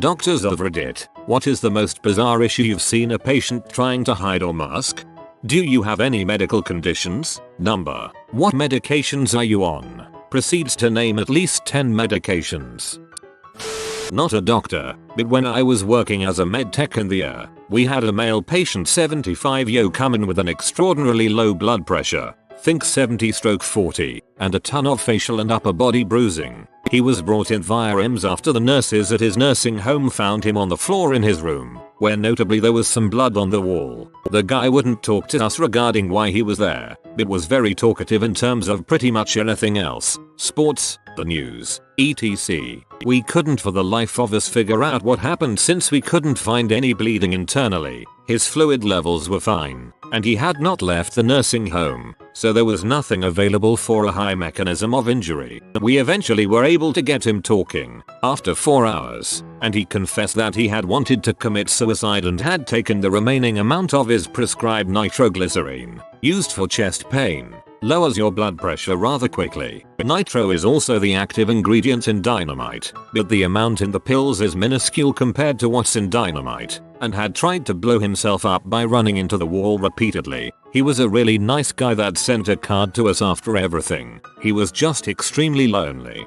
Doctors of Reddit, what is the most bizarre issue you've seen a patient trying to hide or mask? Do you have any medical conditions? Number. What medications are you on? Proceeds to name at least 10 medications. Not a doctor, but when I was working as a medtech in the ER, we had a male patient 75 come in with an extraordinarily low blood pressure, think 70/40, and a ton of facial and upper body bruising. He was brought in via EMS after the nurses at his nursing home found him on the floor in his room, where notably there was some blood on the wall. The guy wouldn't talk to us regarding why he was there, but was very talkative in terms of pretty much anything else, sports, the news, etc. We couldn't for the life of us figure out what happened since we couldn't find any bleeding internally. His fluid levels were fine, and he had not left the nursing home, so there was nothing available for a high mechanism of injury. We eventually were able to get him talking, after 4 hours, and he confessed that he had wanted to commit suicide and had taken the remaining amount of his prescribed nitroglycerine, used for chest pain. Lowers your blood pressure rather quickly. Nitro is also the active ingredient in dynamite, but the amount in the pills is minuscule compared to what's in dynamite, and had tried to blow himself up by running into the wall repeatedly. He was a really nice guy that sent a card to us after everything. He was just extremely lonely.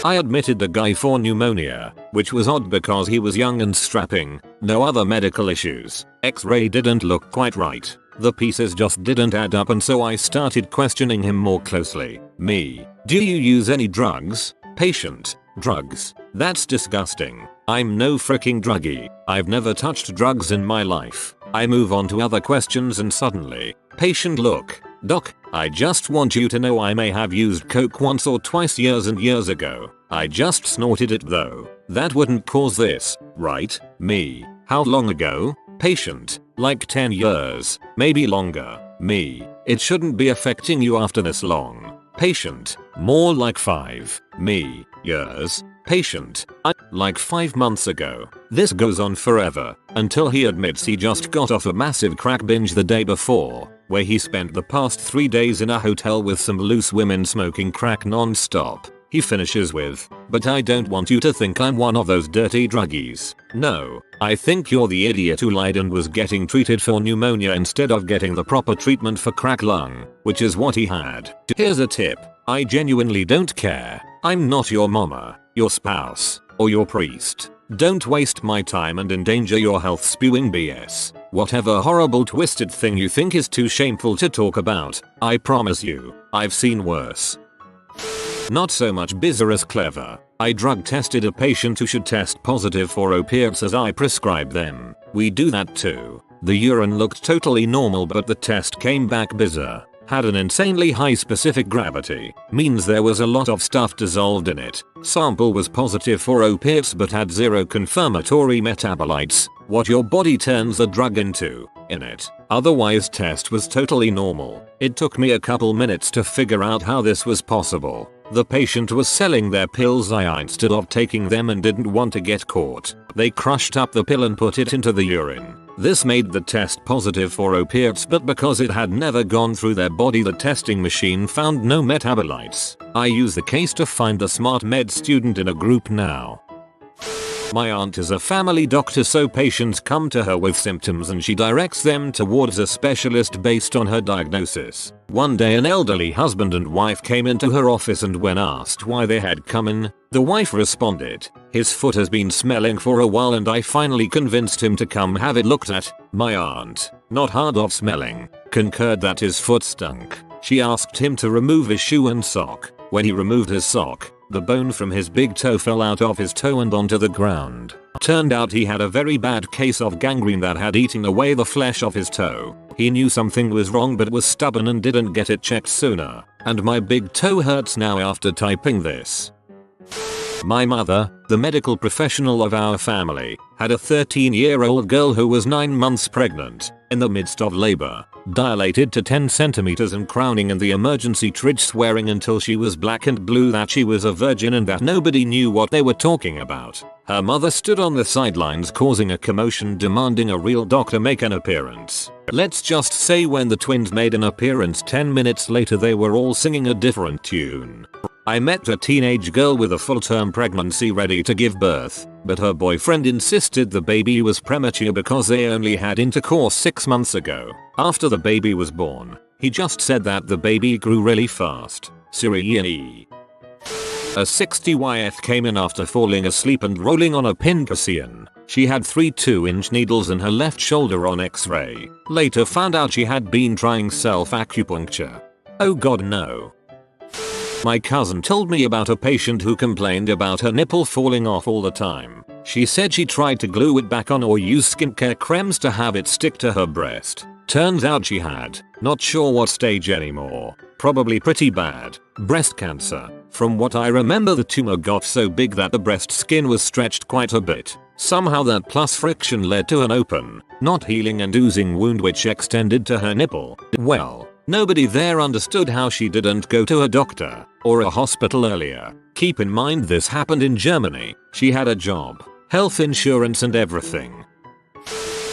I admitted the guy for pneumonia, which was odd because he was young and strapping, no other medical issues. X-ray didn't look quite right. The pieces just didn't add up, and so I started questioning him more closely. Me. Do you use any drugs? Patient. Drugs. That's disgusting. I'm no freaking druggie. I've never touched drugs in my life. I move on to other questions and suddenly. Patient. Look. Doc, I just want you to know I may have used coke once or twice years and years ago. I just snorted it though. That wouldn't cause this, right? Me. How long ago? Patient. Like 10 years, maybe longer. Me. It shouldn't be affecting you after this long. Patient. More like 5. Me. Years. Patient. Like 5 months ago. This goes on forever, until he admits he just got off a massive crack binge the day before, where he spent the past 3 days in a hotel with some loose women smoking crack non-stop. He finishes with, "But I don't want you to think I'm one of those dirty druggies. No, I think you're the idiot who lied and was getting treated for pneumonia instead of getting the proper treatment for crack lung, which is what he had." Here's a tip. I genuinely don't care. I'm not your mama, your spouse, or your priest. Don't waste my time and endanger your health spewing BS. Whatever horrible twisted thing you think is too shameful to talk about, I promise you, I've seen worse. Not so much bizarre as clever. I drug tested a patient who should test positive for opiates as I prescribed them. We do that too. The urine looked totally normal, but the test came back bizarre. Had an insanely high specific gravity. Means there was a lot of stuff dissolved in it. Sample was positive for opiates but had 0 confirmatory metabolites, what your body turns the drug into, in it. Otherwise test was totally normal. It took me a couple minutes to figure out how this was possible. The patient was selling their pills instead of taking them and didn't want to get caught. They crushed up the pill and put it into the urine. This made the test positive for opiates, but because it had never gone through their body, the testing machine found no metabolites. I use the case to find the smart med student in a group now. My aunt is a family doctor, so patients come to her with symptoms and she directs them towards a specialist based on her diagnosis. One day an elderly husband and wife came into her office, and when asked why they had come in, the wife responded, "His foot has been smelling for a while and I finally convinced him to come have it looked at." My aunt, not hard of smelling, concurred that his foot stunk. She asked him to remove his shoe and sock. When he removed his sock, the bone from his big toe fell out of his toe and onto the ground. Turned out he had a very bad case of gangrene that had eaten away the flesh of his toe. He knew something was wrong but was stubborn and didn't get it checked sooner. And my big toe hurts now after typing this. My mother, the medical professional of our family, had a 13-year-old girl who was 9 months pregnant, in the midst of labor, dilated to 10 centimeters and crowning in the emergency tridge, swearing until she was black and blue that she was a virgin and that nobody knew what they were talking about. Her mother stood on the sidelines causing a commotion, demanding a real doctor make an appearance. Let's just say when the twins made an appearance 10 minutes later, they were all singing a different tune. I met a teenage girl with a full-term pregnancy ready to give birth, but her boyfriend insisted the baby was premature because they only had intercourse 6 months ago. After the baby was born, he just said that the baby grew really fast. Siri. A 60YF came in after falling asleep and rolling on a pincushion. She had 3 2-inch needles in her left shoulder on x-ray. Later found out she had been trying self-acupuncture. Oh god no. My cousin told me about a patient who complained about her nipple falling off all the time. She said she tried to glue it back on or use skincare creams to have it stick to her breast. Turns out she had, not sure what stage anymore, probably pretty bad, breast cancer. From what I remember, the tumor got so big that the breast skin was stretched quite a bit. Somehow that plus friction led to an open, not healing and oozing wound which extended to her nipple. Well, nobody there understood how she didn't go to a doctor or a hospital earlier. Keep in mind this happened in Germany. She had a job, health insurance and everything.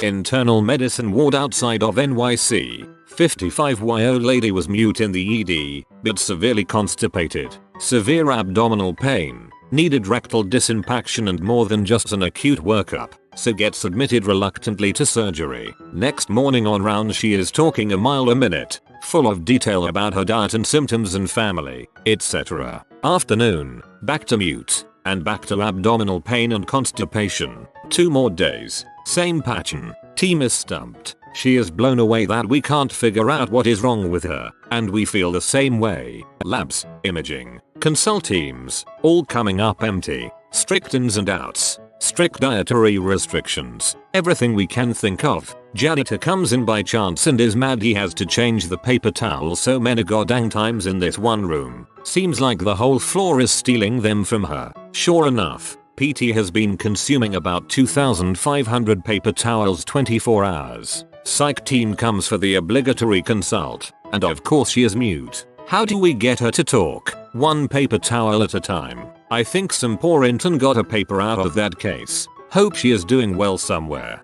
Internal medicine ward outside of NYC. 55-year-old lady was mute in the ED, but severely constipated, severe abdominal pain, needed rectal disimpaction and more than just an acute workup, so gets admitted reluctantly to surgery. Next morning on round she is talking a mile a minute, full of detail about her diet and symptoms and family, etc. Afternoon, back to mute, and back to abdominal pain and constipation. 2 more days, same pattern. Team is stumped. She is blown away that we can't figure out what is wrong with her, and we feel the same way. Labs, imaging, consult teams, all coming up empty. Strict ins and outs, strict dietary restrictions, everything we can think of. Janitor comes in by chance and is mad he has to change the paper towel so many goddamn times in this one room. Seems like the whole floor is stealing them from her. Sure enough, PT has been consuming about 2,500 paper towels 24 hours. Psych team comes for the obligatory consult, and of course she is mute. How do we get her to talk? 1 paper towel at a time. I think some poor intern got a paper out of that case. Hope she is doing well somewhere.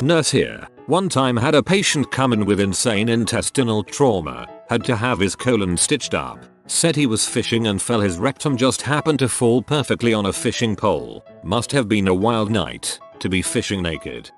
Nurse here. One time had a patient come in with insane intestinal trauma, had to have his colon stitched up. Said he was fishing and fell, his rectum just happened to fall perfectly on a fishing pole. Must have been a wild night to be fishing naked.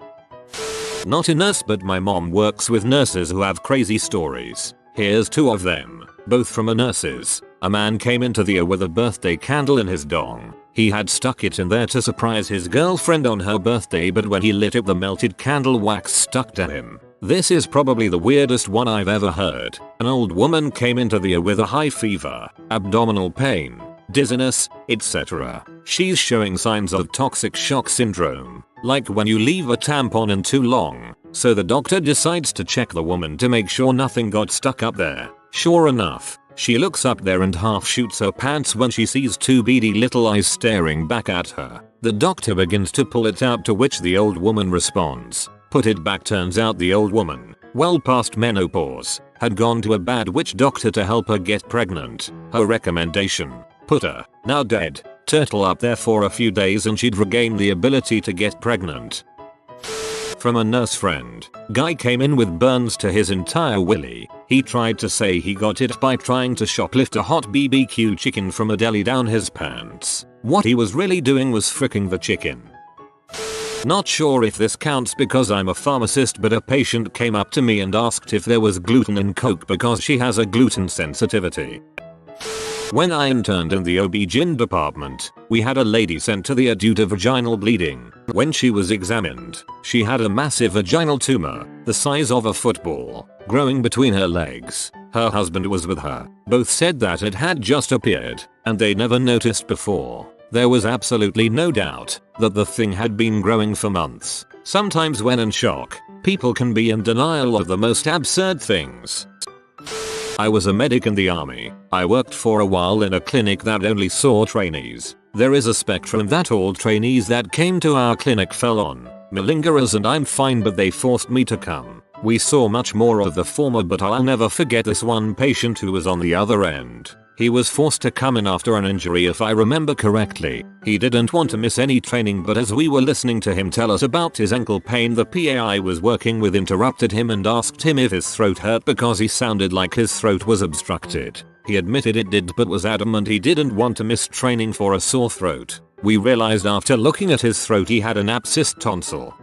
Not a nurse, but my mom works with nurses who have crazy stories. Here's 2 of them, both from a nurses. A man came into the OR with a birthday candle in his dong. He had stuck it in there to surprise his girlfriend on her birthday, but when he lit it the melted candle wax stuck to him. This is probably the weirdest one I've ever heard. An old woman came into the OR with a high fever, abdominal pain, dizziness, etc. She's showing signs of toxic shock syndrome, like when you leave a tampon in too long. So the doctor decides to check the woman to make sure nothing got stuck up there. Sure enough, she looks up there and half shoots her pants when she sees 2 beady little eyes staring back at her. The doctor begins to pull it out, to which the old woman responds, "Put it back." Turns out the old woman, well past menopause, had gone to a bad witch doctor to help her get pregnant. Her recommendation: put her, now dead, turtle up there for a few days and she'd regain the ability to get pregnant. From a nurse friend, guy came in with burns to his entire willy. He tried to say he got it by trying to shoplift a hot BBQ chicken from a deli down his pants. What he was really doing was fricking the chicken. Not sure if this counts because I'm a pharmacist, but a patient came up to me and asked if there was gluten in Coke because she has a gluten sensitivity. When I interned in the OB-GYN department, we had a lady sent to the OR due to vaginal bleeding. When she was examined, she had a massive vaginal tumor, the size of a football, growing between her legs. Her husband was with her. Both said that it had just appeared, and they never noticed before. There was absolutely no doubt that the thing had been growing for months. Sometimes when in shock, people can be in denial of the most absurd things. I was a medic in the army. I worked for a while in a clinic that only saw trainees. There is a spectrum that all trainees that came to our clinic fell on. Malingerers, and I'm fine, but they forced me to come. We saw much more of the former, but I'll never forget this one patient who was on the other end. He was forced to come in after an injury, if I remember correctly. He didn't want to miss any training, but as we were listening to him tell us about his ankle pain, the PA I was working with interrupted him and asked him if his throat hurt because he sounded like his throat was obstructed. He admitted it did but was adamant he didn't want to miss training for a sore throat. We realized after looking at his throat he had an abscessed tonsil.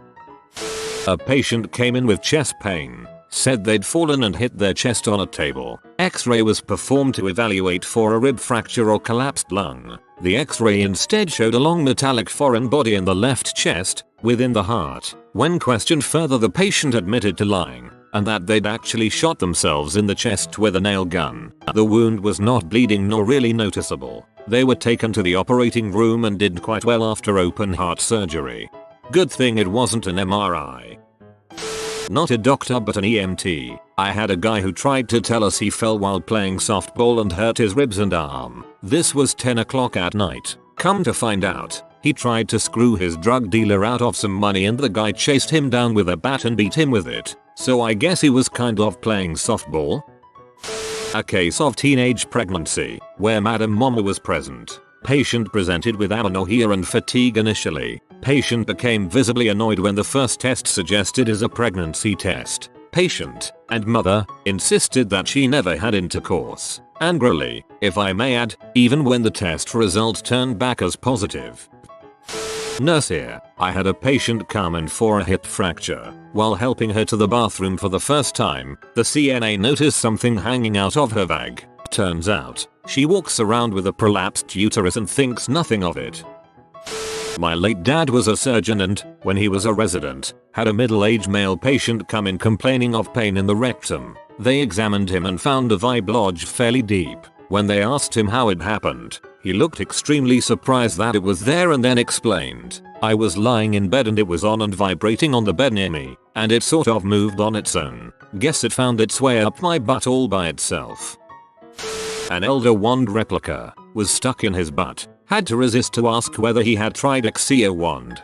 A patient came in with chest pain. Said they'd fallen and hit their chest on a table. X-ray was performed to evaluate for a rib fracture or collapsed lung. The X-ray instead showed a long metallic foreign body in the left chest, within the heart. When questioned further, the patient admitted to lying, and that they'd actually shot themselves in the chest with a nail gun. The wound was not bleeding nor really noticeable. They were taken to the operating room and did quite well after open heart surgery. Good thing it wasn't an MRI. Not a doctor but an EMT. I had a guy who tried to tell us he fell while playing softball and hurt his ribs and arm. This was 10 o'clock at night. Come to find out, he tried to screw his drug dealer out of some money and the guy chased him down with a bat and beat him with it. So I guess he was kind of playing softball. A case of teenage pregnancy, where Madam Mama was present. Patient presented with amenorrhea and fatigue initially. Patient became visibly annoyed when the first test suggested is a pregnancy test. Patient and mother insisted that she never had intercourse. Angrily, if I may add, even when the test result turned back as positive. Nurse here. I had a patient come in for a hip fracture. While helping her to the bathroom for the first time, the CNA noticed something hanging out of her bag. Turns out, she walks around with a prolapsed uterus and thinks nothing of it. My late dad was a surgeon and, when he was a resident, had a middle-aged male patient come in complaining of pain in the rectum. They examined him and found a vibe lodged fairly deep. When they asked him how it happened, he looked extremely surprised that it was there and then explained, "I was lying in bed and it was on and vibrating on the bed near me, and it sort of moved on its own. Guess it found its way up my butt all by itself." An Elder Wand replica was stuck in his butt. Had to resist to ask whether he had tried Exia wand.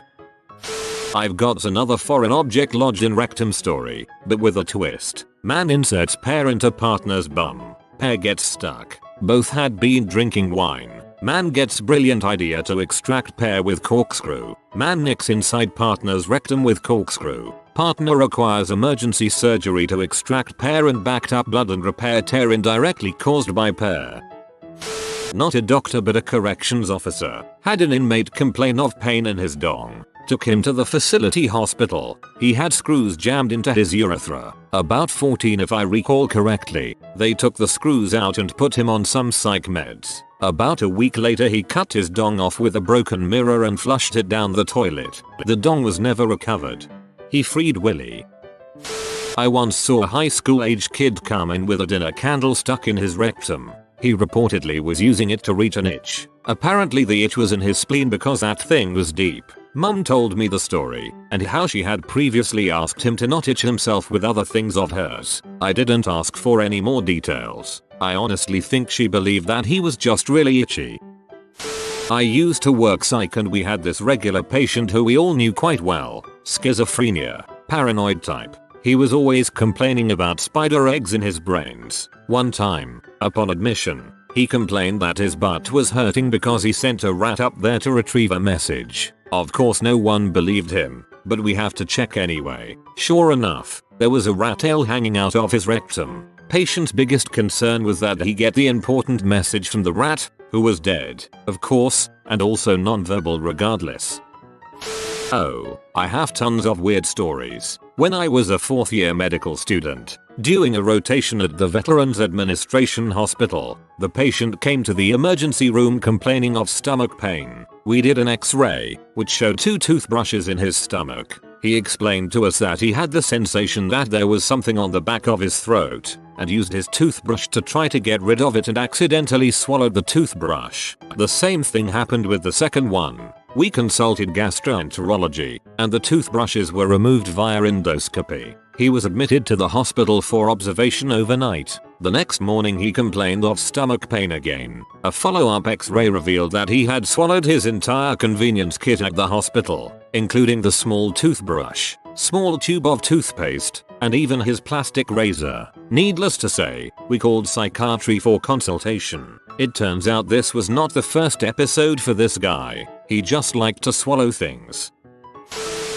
I've got another foreign object lodged in rectum story, but with a twist. Man inserts pear into partner's bum. Pear gets stuck. Both had been drinking wine. Man gets brilliant idea to extract pear with corkscrew. Man nicks inside partner's rectum with corkscrew. Partner requires emergency surgery to extract pear and backed up blood and repair tear indirectly caused by pear. Not a doctor but a corrections officer. Had an inmate complain of pain in his dong. Took him to the facility hospital. He had screws jammed into his urethra. About 14 if I recall correctly. They took the screws out and put him on some psych meds. About a week later he cut his dong off with a broken mirror and flushed it down the toilet. The dong was never recovered. He freed Willie. I once saw a high school age kid come in with a dinner candle stuck in his rectum. He reportedly was using it to reach an itch. Apparently the itch was in his spleen because that thing was deep. Mum told me the story, and how she had previously asked him to not itch himself with other things of hers. I didn't ask for any more details. I honestly think she believed that he was just really itchy. I used to work psych and we had this regular patient who we all knew quite well. Schizophrenia. Paranoid type. He was always complaining about spider eggs in his brains. One time, upon admission, he complained that his butt was hurting because he sent a rat up there to retrieve a message. Of course no one believed him, but we have to check anyway. Sure enough, there was a rat tail hanging out of his rectum. Patient's biggest concern was that he get the important message from the rat, who was dead, of course, and also non-verbal regardless. Oh, I have tons of weird stories. When I was a 4th year medical student, doing a rotation at the Veterans Administration Hospital, the patient came to the emergency room complaining of stomach pain. We did an X-ray, which showed 2 toothbrushes in his stomach. He explained to us that he had the sensation that there was something on the back of his throat, and used his toothbrush to try to get rid of it and accidentally swallowed the toothbrush. The same thing happened with the second one. We consulted gastroenterology, and the toothbrushes were removed via endoscopy. He was admitted to the hospital for observation overnight. The next morning he complained of stomach pain again. A follow-up X-ray revealed that he had swallowed his entire convenience kit at the hospital, including the small toothbrush, small tube of toothpaste, and even his plastic razor. Needless to say, we called psychiatry for consultation. It turns out this was not the first episode for this guy. He just liked to swallow things.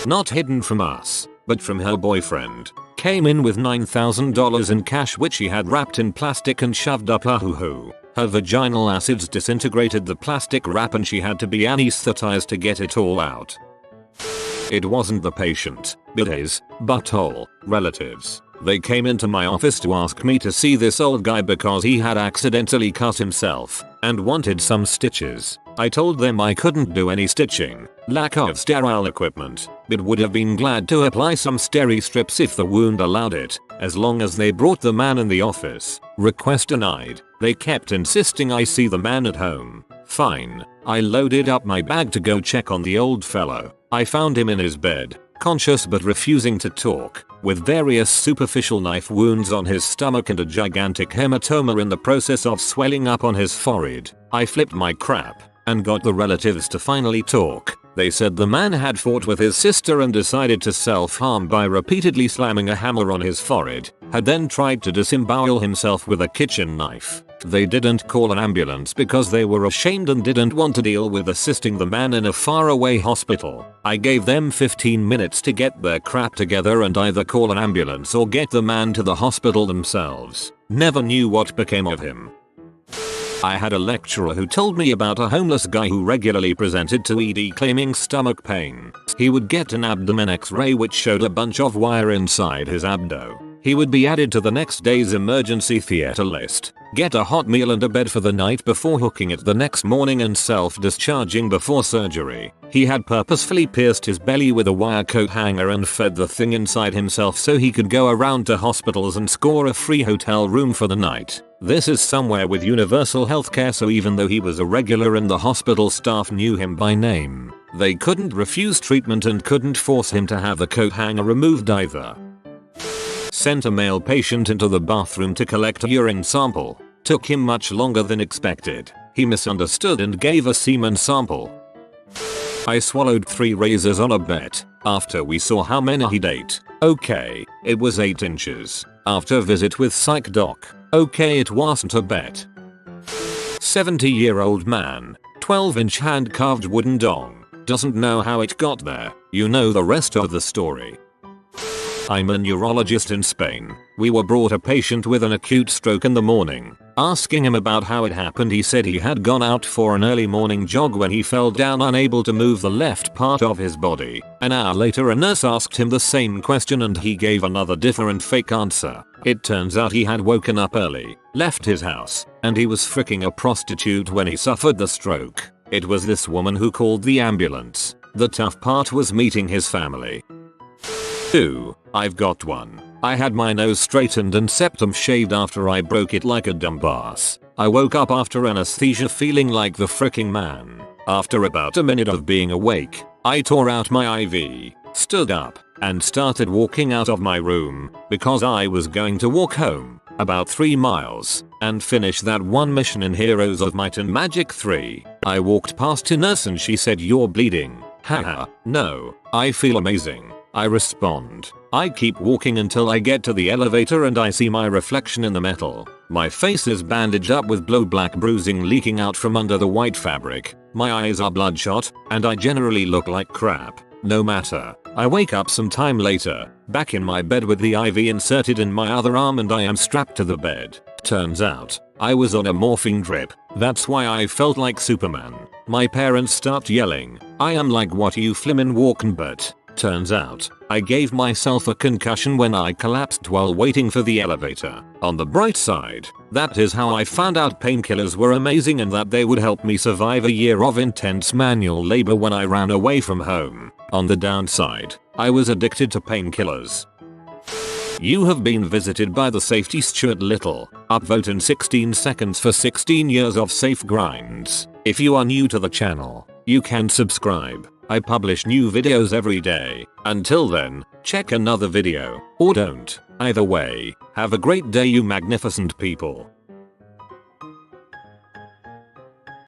Not hidden from us, but from her boyfriend. came in with $9,000 in cash which she had wrapped in plastic and shoved up her hoo-hoo. Her vaginal acids disintegrated the plastic wrap and she had to be anesthetized to get it all out. It wasn't the patient, but his butthole relatives. They came into my office to ask me to see this old guy because he had accidentally cut himself and wanted some stitches. I told them I couldn't do any stitching, lack of sterile equipment, but would have been glad to apply some steri strips if the wound allowed it, as long as they brought the man in the office. Request denied. They kept insisting I see the man at home. Fine. I loaded up my bag to go check on the old fellow. I found him in his bed, conscious but refusing to talk, with various superficial knife wounds on his stomach and a gigantic hematoma in the process of swelling up on his forehead. I flipped my crap and got the relatives to finally talk. They said the man had fought with his sister and decided to self-harm by repeatedly slamming a hammer on his forehead, had then tried to disembowel himself with a kitchen knife. They didn't call an ambulance because they were ashamed and didn't want to deal with assisting the man in a faraway hospital. I gave them 15 minutes to get their crap together and either call an ambulance or get the man to the hospital themselves. Never knew what became of him. I had a lecturer who told me about a homeless guy who regularly presented to ED claiming stomach pain. He would get an abdomen x-ray which showed a bunch of wire inside his abdo. He would be added to the next day's emergency theater list, get a hot meal and a bed for the night before hooking it the next morning and self-discharging before surgery. He had purposefully pierced his belly with a wire coat hanger and fed the thing inside himself so he could go around to hospitals and score a free hotel room for the night. This is somewhere with universal healthcare, so even though he was a regular and the hospital staff knew him by name, they couldn't refuse treatment and couldn't force him to have the coat hanger removed either. Sent a male patient into the bathroom to collect a urine sample. Took him much longer than expected. He misunderstood and gave a semen sample. I swallowed 3 razors on a bet after we saw how many he'd ate. Okay, it was 8 inches. After visit with psych doc. Okay, it wasn't a bet. 70-year-old man, 12-inch hand-carved wooden dong. Doesn't know how it got there. You know the rest of the story. I'm a neurologist in Spain. We were brought a patient with an acute stroke in the morning. Asking him about how it happened, he said he had gone out for an early morning jog when he fell down unable to move the left part of his body. An hour later a nurse asked him the same question and he gave another different fake answer. It turns out he had woken up early, left his house, and he was freaking a prostitute when he suffered the stroke. It was this woman who called the ambulance. The tough part was meeting his family. 2. I've got one. I had my nose straightened and septum shaved after I broke it like a dumbass. I woke up after anesthesia feeling like the fricking man. After about a minute of being awake, I tore out my IV, stood up, and started walking out of my room because I was going to walk home about 3 miles and finish that one mission in Heroes of Might and Magic 3. I walked past a nurse and she said, "You're bleeding." Haha, no, I feel amazing. I respond. I keep walking until I get to the elevator and I see my reflection in the metal. My face is bandaged up with black bruising leaking out from under the white fabric. My eyes are bloodshot, and I generally look like crap. No matter. I wake up some time later, back in my bed with the IV inserted in my other arm and I am strapped to the bed. Turns out, I was on a morphine drip. That's why I felt like Superman. My parents start yelling, "I am like what you flimmin' walkin' but." Turns out, I gave myself a concussion when I collapsed while waiting for the elevator. On the bright side, that is how I found out painkillers were amazing and that they would help me survive a year of intense manual labor when I ran away from home. On the downside, I was addicted to painkillers. You have been visited by the safety Stuart Little. Upvote in 16 seconds for 16 years of safe grinds. If you are new to the channel, you can subscribe. I publish new videos every day. Until then, check another video, or don't. Either way, have a great day you magnificent people.